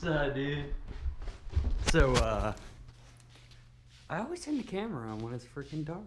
So, dude. So, I always turn the camera on when it's freaking dark.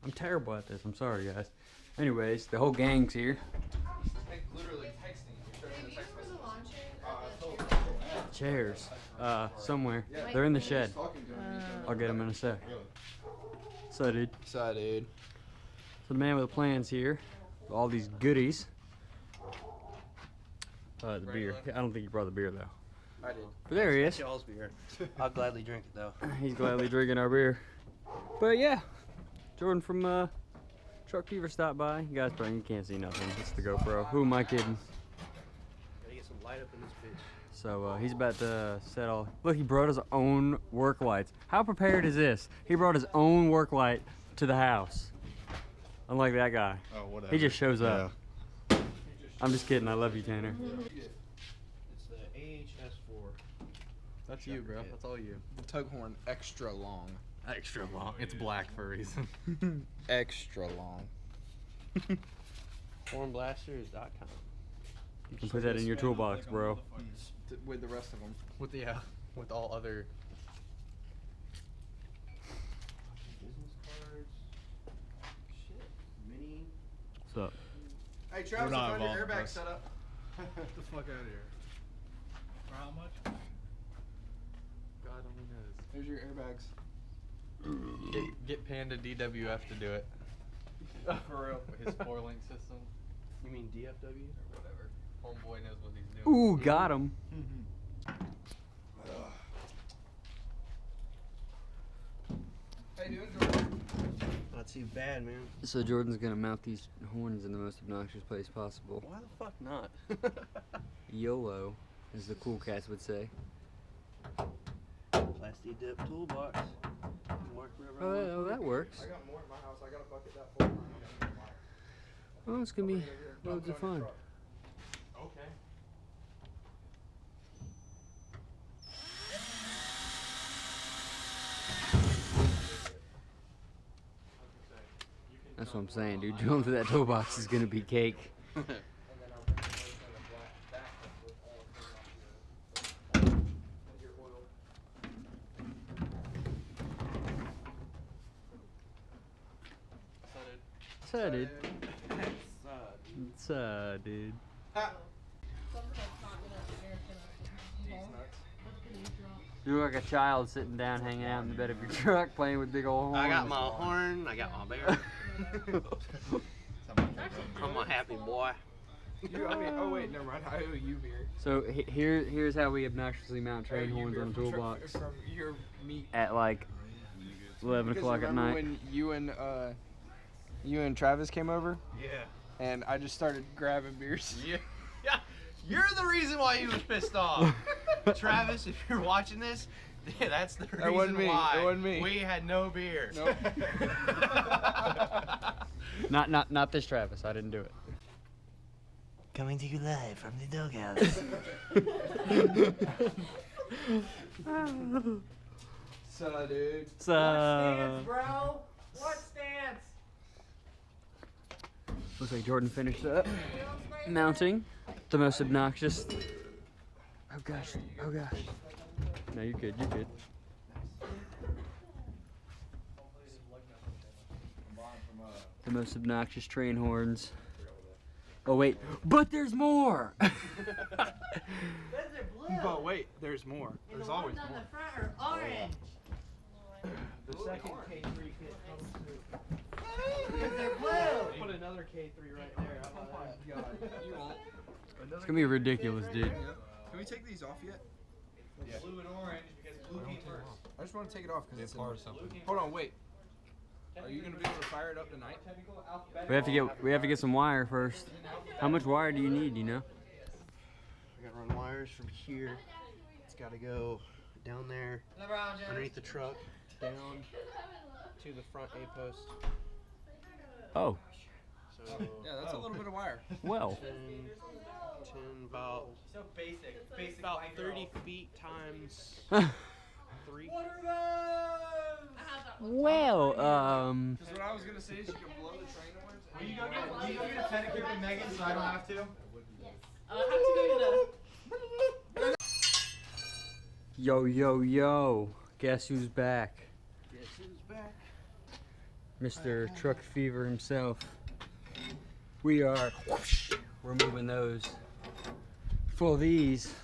I'm terrible at this. I'm sorry, guys. Anyways, the whole gang's here. Literally texting. Chairs, somewhere. They're in the shed. I'll get them in a sec. So, dude. So, dude. So the man with the plan's here. All these goodies. The beer. I don't think you brought the beer though. I did. But there he is. Y'all's beer. I'll gladly drink it though. He's gladly drinking our beer. But yeah, Jordan from Truck Fever stopped by. You guys probably can't see nothing. It's the GoPro. Who am I kidding? Gotta get some light up in this bitch. So he's about to set all. Look, he brought his own work lights. How prepared is this? He brought his own work light to the house. Unlike that guy. Oh, whatever. He just shows up. Yeah. I'm just kidding. I love you, Tanner. It's the AHS4. That's you, bro. That's all you. The tug horn extra long. Extra long. It's black for a reason. Extra long. Hornblasters.com. You can put that in your toolbox, bro. With the rest of them. With all other. Business cards. Shit. Mini. What's up? Hey, Travis, I found your airbag set up. Get the fuck out of here. For how much? God only knows. There's your airbags. Get Panda DWF to do it. For real. His 4-link system. You mean DFW? Or whatever. Homeboy knows what he's doing. Ooh, got him. How you doing, Jordan? Not too bad, man. So Jordan's gonna mount these horns in the most obnoxious place possible. Why the fuck not? YOLO, as the cool cats would say. Plastic dip toolbox. Can work wherever I want. Oh, that works. I got more in my house. I got a bucket that full. Oh, it's gonna be loads of fun. Okay. That's what I'm saying, dude. Going through that toolbox is gonna be cake. So, dude. So, dude. You look like a child sitting down, hanging out in the bed of your truck, playing with big old horns. I got my horn. I got my bear. I'm a happy boy. Oh wait, never mind. I owe you beer. So here's how we obnoxiously mount train horns on a toolbox. From your meat. At like 11 o'clock at night. When you and Travis came over? Yeah. And I just started grabbing beers. Yeah. Yeah. You're the reason why he was pissed off. Travis, if you're watching this, yeah, that's the reason wasn't me. why. It wasn't me. We had no beer. Nope. Not this Travis. I didn't do it. Coming to you live from the doghouse. So, dude. So bro? What stance? looks like Jordan finished up mounting the most obnoxious. Oh gosh. Oh gosh. No, you're good. You're good. The most obnoxious train horns. Oh wait, but there's more. But wait, there's more. There's always more. The front are orange. The second K3 kit comes through. They're blue. Put another K3 right there. How about that? God, you won't. It's gonna be ridiculous, dude. Can we take these off yet? Yeah. Blue and orange because blue came first. I just want to take it off because it's Or something. Hold on, wait. Are you gonna be able to fire it up tonight? We have to get some wire first. How much wire do you need? You know? I gotta run wires from here. It's gotta go down there, underneath the truck, down to the front A post. Oh, So Yeah, that's a little bit of wire. well. 10 about So basic about 30 feet times 3. Well, Because what I was gonna say is you can blow the train horns. Will you go get a pedicure with Megan so I don't have to? I have to go get a. Yo, yo, yo. Guess who's back? Guess who's back? Mr. Truck Fever himself. We're moving those. Full of these.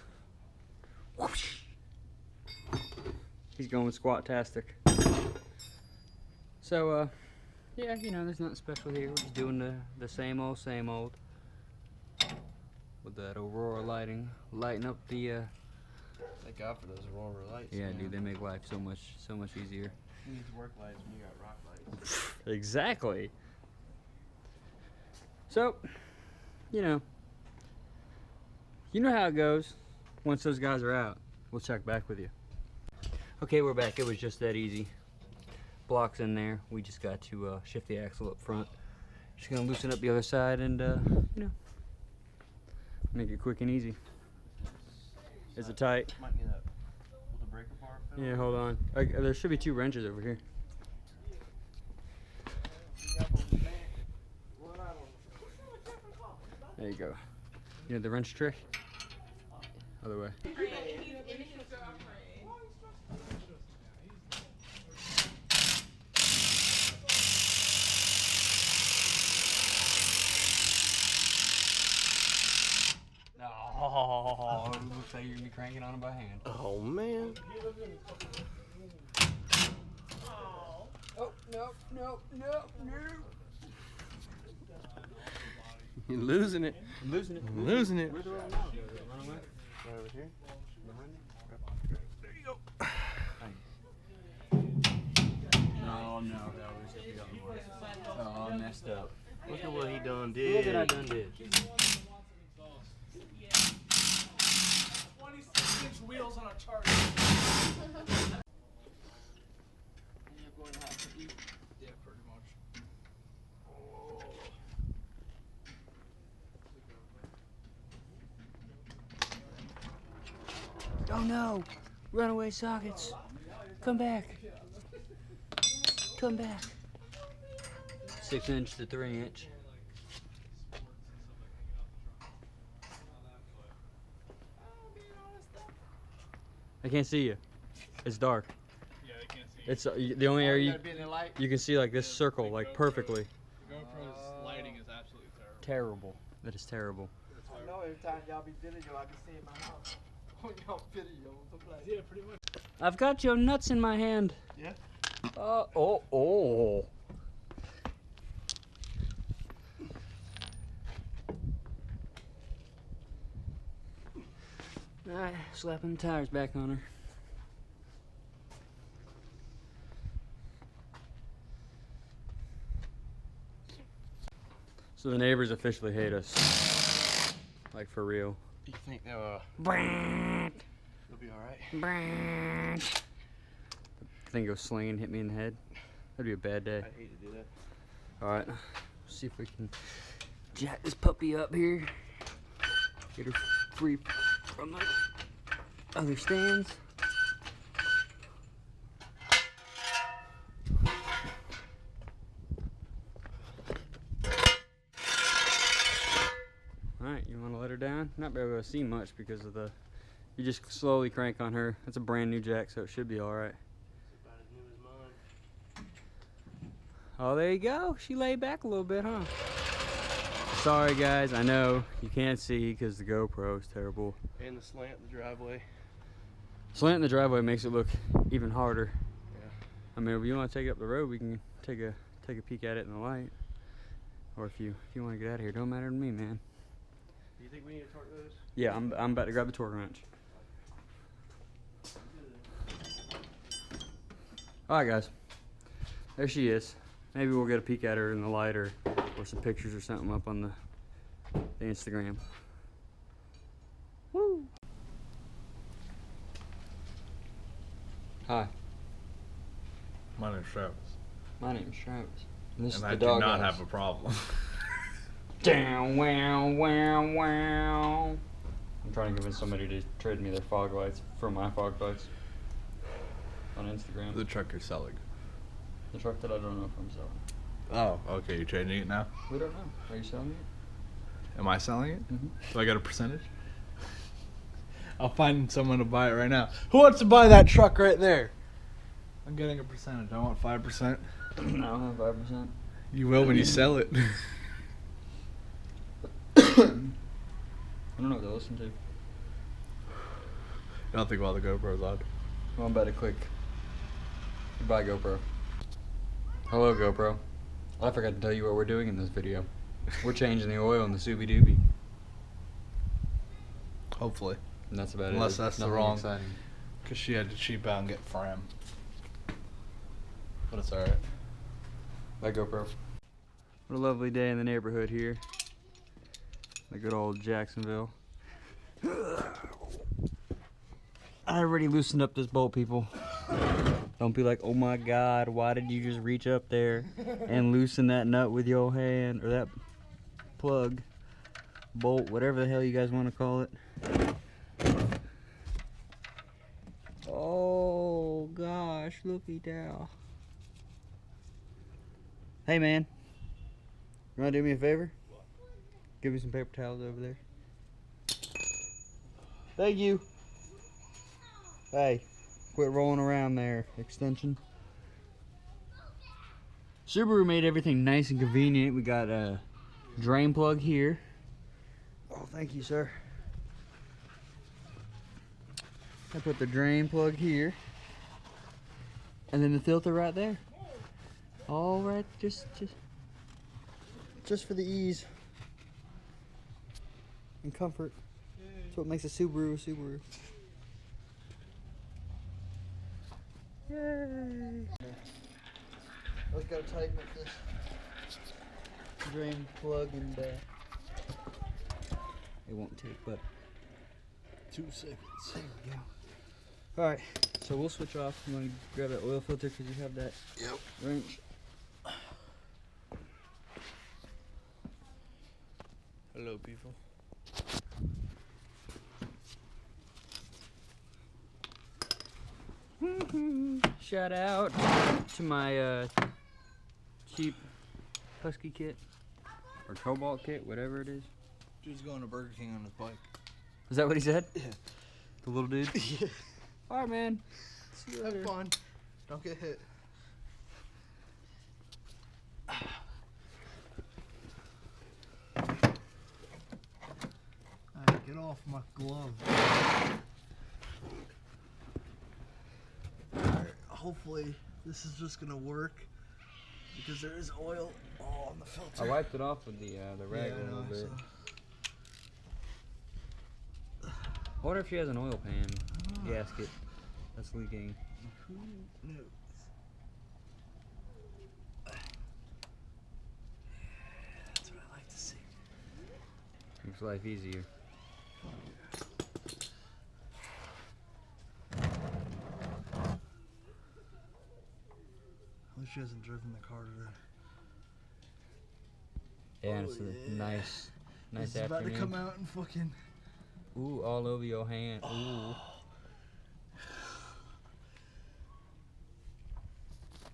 He's going squat-tastic. So, yeah, you know, there's nothing special here. We're just doing the same old, same old. With that Aurora lighting, lighting up the, Thank God for those Aurora lights. yeah, man. dude, they make life so much easier. Who needs work lights when you got rock lights? Exactly. So, you know how it goes. Once those guys are out, we'll check back with you. Okay, we're back. It was just that easy. Blocks in there. We just got to shift the axle up front. Just gonna loosen up the other side and, you know, make it quick and easy. Is it tight? Might need that. Will the breaker bar fit? Yeah, hold on. There should be 2 wrenches over here. There you go. You know the wrench trick? Other way. Oh, it looks like you're gonna be cranking on it by hand. Oh man. Oh, no, no, no, no. You're losing it. I'm losing it. I'm losing it. Where's the right now? Run away. Right over here. Behind you. There you go. No, no, that was if you got more. Oh, I messed up. Look at what he done Look did. what I done did. 26-inch wheels on a chart. You're going to have to eat. Yeah, pretty much. Oh no! Runaway sockets! Come back! Come back! 6-inch to 3-inch. I can't see you. It's dark. Yeah, they can't see. It's the only area Be in the light. you can see like this circle like perfectly. The GoPro's lighting is absolutely terrible. Terrible. That is terrible. I know every time y'all be video, I can see in my house. On y'all video. Yeah, pretty much. I've got your nuts in my hand. Yeah. Oh. Alright, slapping the tires back on her. So the neighbors officially hate us. Like for real. You think they'll Brrrr. be alright? Brrrr. The thing goes slinging, hit me in the head. That'd be a bad day. I hate to do that. Alright, see if we can jack this puppy up here. Get her free from the other stands. Alright, you want to let her down? Not be able to see much because of the... You just slowly crank on her. That's a brand new jack, so it should be alright. It's about as new as mine. Oh, there you go. She laid back a little bit, huh? Sorry, guys. I know you can't see because the GoPro is terrible. And the slant in the driveway. Slant in the driveway makes it look even harder. Yeah. I mean, if you want to take it up the road, we can take a peek at it in the light. Or if you want to get out of here, don't matter to me, man. Do you think we need to torque those? Yeah, I'm about to grab the torque wrench. All right, guys. There she is. Maybe we'll get a peek at her in the light or some pictures or something up on the Instagram. Woo! Hi, My name's Travis. my name's Travis. And this is And the I do dog not house. have a problem. Down, wow, wow, wow. I'm trying to convince somebody to trade me their fog lights for my fog lights on Instagram. The truck you're selling. The truck that I don't know if I'm selling. Oh, okay. You're trading it now? We don't know. Are you selling it? Am I selling it? Mm-hmm. Do I get a percentage? I'll find someone to buy it right now. Who wants to buy that truck right there? I'm getting a percentage. I want 5%. I don't have 5%. You will when you sell it. I don't know what to listen to. I don't think while the GoPro's on. Well, I'm about to click. Goodbye, GoPro. Hello, GoPro. I forgot to tell you what we're doing in this video. We're changing the oil in the subie doobie. Hopefully. And that's about it. Unless that's the Nothing wrong. exciting. Because she had to cheap out and get Fram. But it's alright. Bye, GoPro. What a lovely day in the neighborhood here. The good old Jacksonville. I already loosened up this bolt, people. Don't be like, oh my God, why did you just reach up there and loosen that nut with your hand, or that plug, bolt, whatever the hell you guys want to call it. Oh gosh, looky down. Hey man, you want to do me a favor? Give me some paper towels over there. Thank you. Hey, quit rolling around there, extension. Subaru made everything nice and convenient. We got a drain plug here. Oh, thank you, sir. I put the drain plug here. And then the filter right there. All right, just for the ease and comfort. That's what makes a Subaru a Subaru. Yay! Let's go tighten up this Drain plug and it won't take but 2 seconds. there we go. Alright, so we'll switch off. I'm gonna grab that oil filter because you have that wrench. Hello, people. Shout out to my cheap Husky kit or Cobalt kit, whatever it is. Dude's going to Burger King on his bike. Is that what he said? Yeah. The little dude? Yeah. Alright, man. See you Have later. fun. Don't get hit. Alright, get off my glove. Alright, hopefully this is just gonna work because there is oil all on the filter. I wiped it off with the rag Yeah, a I little know, bit. so- I wonder if she has an oil pan gasket that's leaking. Who knows? That's what I like to see. Makes life easier. At least she hasn't driven the car today. Yeah, and it's Oh, a yeah. nice It's about to afternoon. come out and fucking. Ooh, all over your hand. Ooh.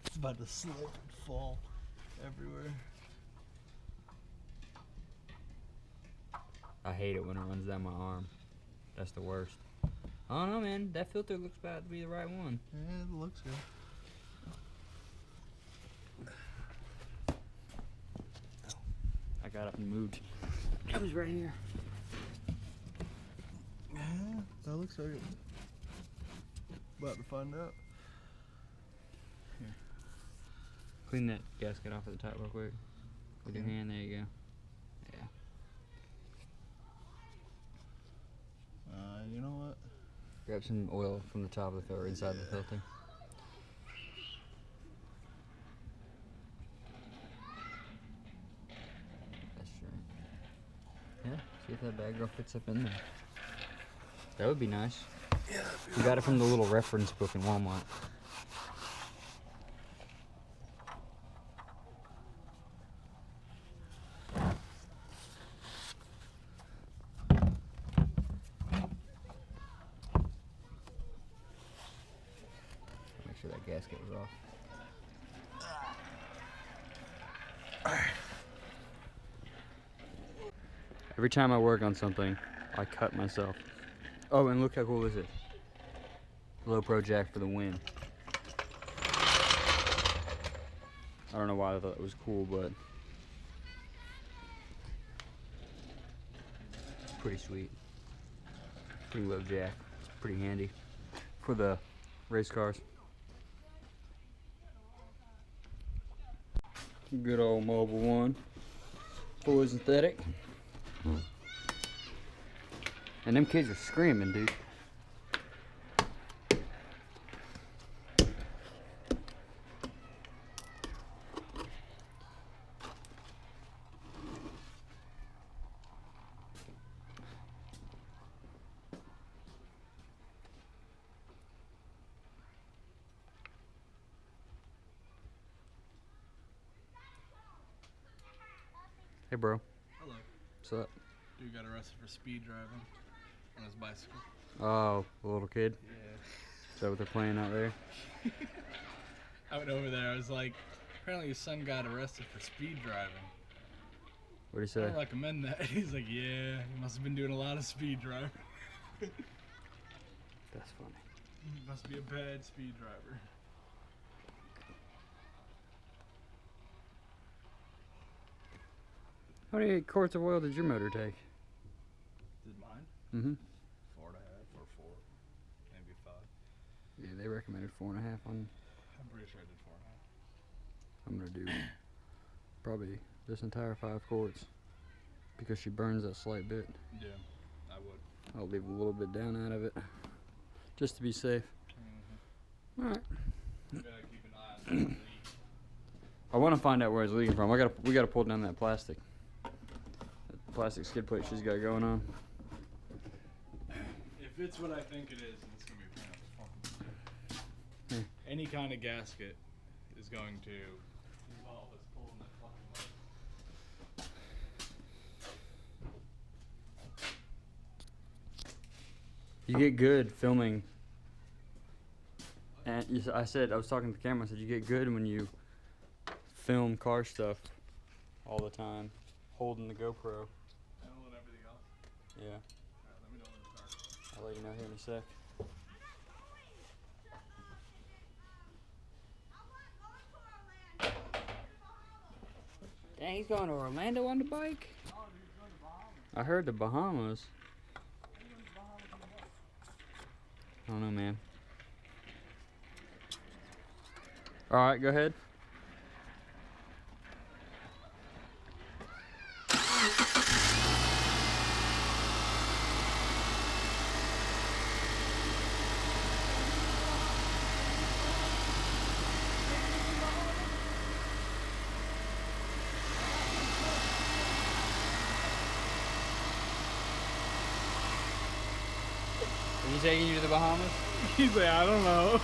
It's about to slip and fall everywhere. I hate it when it runs down my arm. That's the worst. I don't know, man. That filter looks about to be the right one. Yeah, it looks good. I got up and moved. It was right here. Yeah, that looks like it. About to find out. Clean that gasket off at the top real quick. With your hand, there you go. Yeah. You know what? Grab some oil from the top of the filter, inside the filter. That's true. Yeah, see if that bag girl fits up in there. That would be nice. Yeah. We got it from the little reference book in Walmart. Make sure that gasket was off. Every time I work on something, I cut myself. Oh, and look how cool this is. Low pro jack for the win. I don't know why I thought it was cool, but pretty sweet. Pretty low jack. It's pretty handy for the race cars. Good old Mobile One. Fully synthetic. And them kids are screaming, dude. Hey, bro. Hello. What's up? Dude got arrested for speed driving on his bicycle. Oh, the little kid? Yeah. Is that what they're playing out there? I went over there. I was like, apparently his son got arrested for speed driving. What'd he I say? don't recommend that. He's like, yeah, he must have been doing a lot of speed driving. That's funny. He must be a bad speed driver. How many quarts of oil did your motor take? Did mine? Mm-hmm. 4.5 or 4, maybe 5. Yeah, they recommended 4.5 on. I'm pretty sure I did 4.5. I'm gonna do probably this entire 5 quarts because she burns that slight bit. Yeah, I would. I'll leave a little bit down out of it just to be safe. All right. You gotta keep an eye on the leak. I want to find out where it's leaking from. We gotta pull down that plastic. That plastic skid plate she's got going on. If it's what I think it is, then it's gonna be a pain in the fucking Hmm. Any kind of gasket is going to involve us pulling that fucking lever. You get good filming. And I was talking to the camera. I said you get good when you film car stuff all the time, holding the GoPro. And everything else. Yeah. Alright, let me know when to start. I'll let you know here in a sec. Dang, he's going to Orlando on the bike? I heard the Bahamas. I don't know, man. Alright, go ahead. Are you taking you to the Bahamas? He's like, I don't know.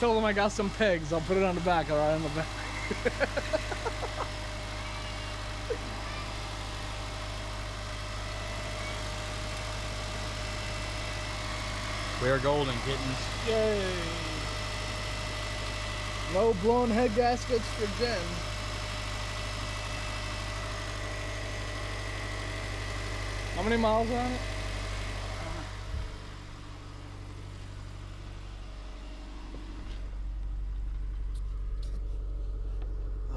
Told him I got some pegs. I'll put it on the back. I'll ride on the back. We are golden, kittens. Yay! No blown head gaskets for Jen. How many miles on it?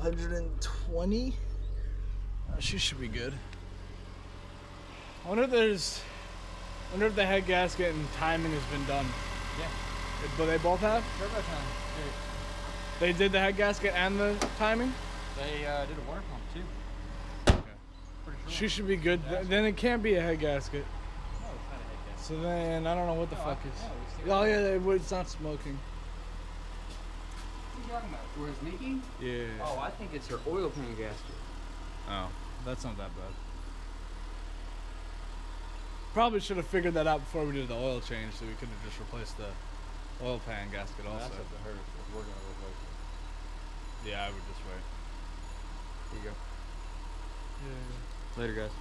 $120. She should be good. I wonder if the head gasket and timing has been done. Yeah. But they both have? Turbo time. They did the head gasket and the timing? They did a water pump too. Okay. Pretty sure. She should be good. Then it can't be a head gasket. No, it's not a head gasket. So then I don't know what the fuck is. No, Oh yeah, it's not smoking. What are you talking about? Where it's leaking? Yeah. Oh, I think it's her oil pan gasket. Oh, that's not that bad. Probably should have figured that out before we did the oil change, so we could have just replaced the oil pan gasket also. That's up to her. We're gonna replace it. Yeah, I would just wait. Here you go. Yeah. Later, guys.